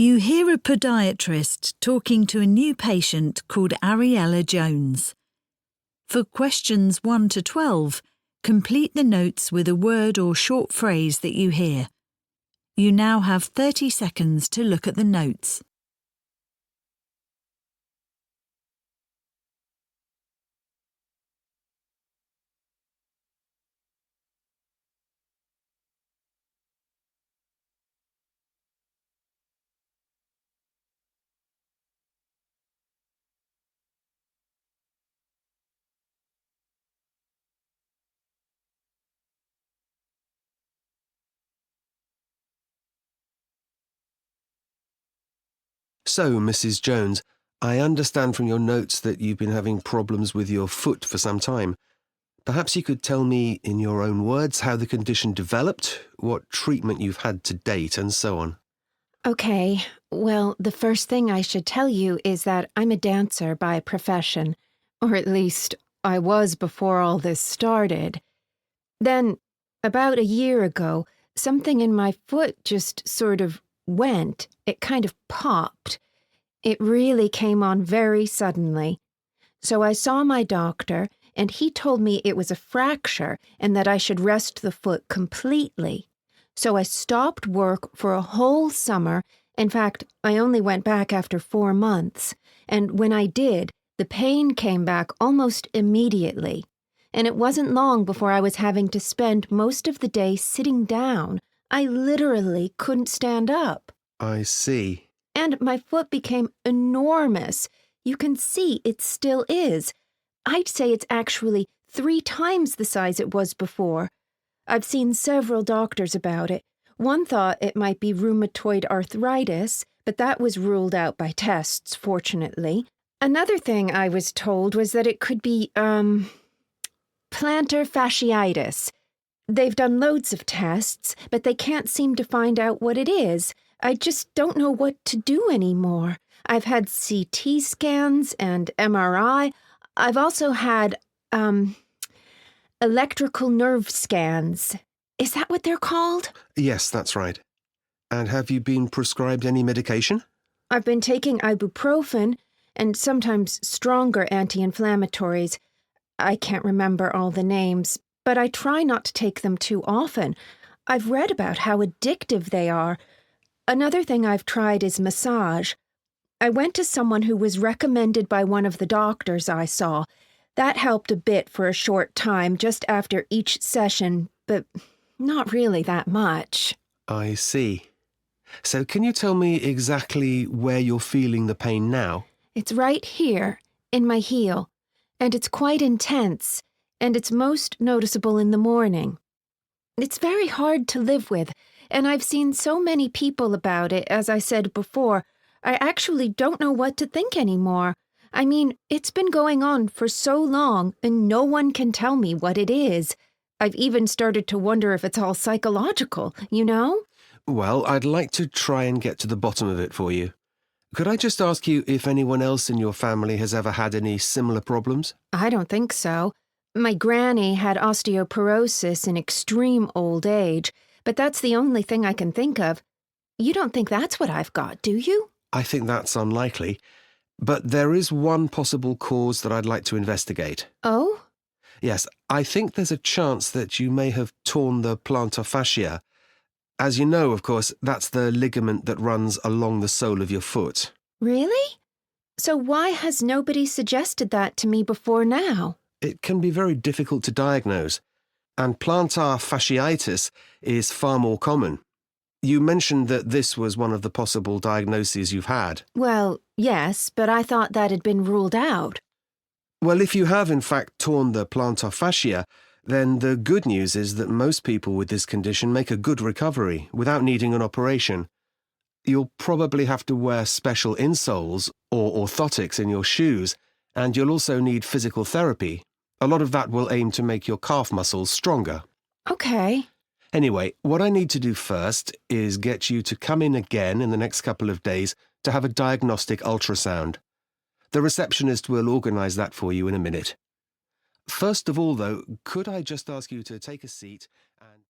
You hear a podiatrist talking to a new patient called Ariella Jones. For questions 1 to 12, complete the notes with a word or short phrase that you hear. You now have 30 seconds to look at the notes. So, Mrs. Jones, I understand from your notes that you've been having problems with your foot for some time. Perhaps you could tell me, in your own words, how the condition developed, what treatment you've had to date, and so on. Okay, well, the first thing I should tell you is that I'm a dancer by profession, or at least I was before all this started. Then, about a year ago, something in my foot just sort of went. It kind of popped. It really came on very suddenly. So I saw my doctor, and he told me it was a fracture and that I should rest the foot completely. So I stopped work for a whole summer. In fact, I only went back after 4 months. And when I did, the pain came back almost immediately. And it wasn't long before I was having to spend most of the day sitting down. I literally couldn't stand up. I see. And my foot became enormous. You can see it still is. I'd say it's actually 3 times the size it was before. I've seen several doctors about it. One thought it might be rheumatoid arthritis, but that was ruled out by tests, fortunately. Another thing I was told was that it could be, plantar fasciitis. They've done loads of tests, but they can't seem to find out what it is. I just don't know what to do anymore. I've had CT scans and MRI. I've also had, electrical nerve scans. Is that what they're called? Yes, that's right. And have you been prescribed any medication? I've been taking ibuprofen and sometimes stronger anti-inflammatories. I can't remember all the names, but I try not to take them too often. I've read about how addictive they are. Another thing I've tried is massage. I went to someone who was recommended by one of the doctors I saw. That helped a bit for a short time just after each session, but not really that much. I see. So can you tell me exactly where you're feeling the pain now? It's right here, in my heel, and it's quite intense, and it's most noticeable in the morning. It's very hard to live with, and I've seen so many people about it, as I said before. I actually don't know what to think anymore. I mean, it's been going on for so long, and no one can tell me what it is. I've even started to wonder if it's all psychological, you know? Well, I'd like to try and get to the bottom of it for you. Could I just ask you if anyone else in your family has ever had any similar problems? I don't think so. My granny had osteoporosis in extreme old age, but that's the only thing I can think of. You don't think that's what I've got, do you? I think that's unlikely. But there is one possible cause that I'd like to investigate. Oh? Yes, I think there's a chance that you may have torn the plantar fascia. As you know, of course, that's the ligament that runs along the sole of your foot. Really? So why has nobody suggested that to me before now? It can be very difficult to diagnose, and plantar fasciitis is far more common. You mentioned that this was one of the possible diagnoses you've had. Well, yes, but I thought that had been ruled out. Well, if you have in fact torn the plantar fascia, then the good news is that most people with this condition make a good recovery without needing an operation. You'll probably have to wear special insoles or orthotics in your shoes, and you'll also need physical therapy. A lot of that will aim to make your calf muscles stronger. Okay. Anyway, what I need to do first is get you to come in again in the next couple of days to have a diagnostic ultrasound. The receptionist will organise that for you in a minute. First of all, though, could I just ask you to take a seat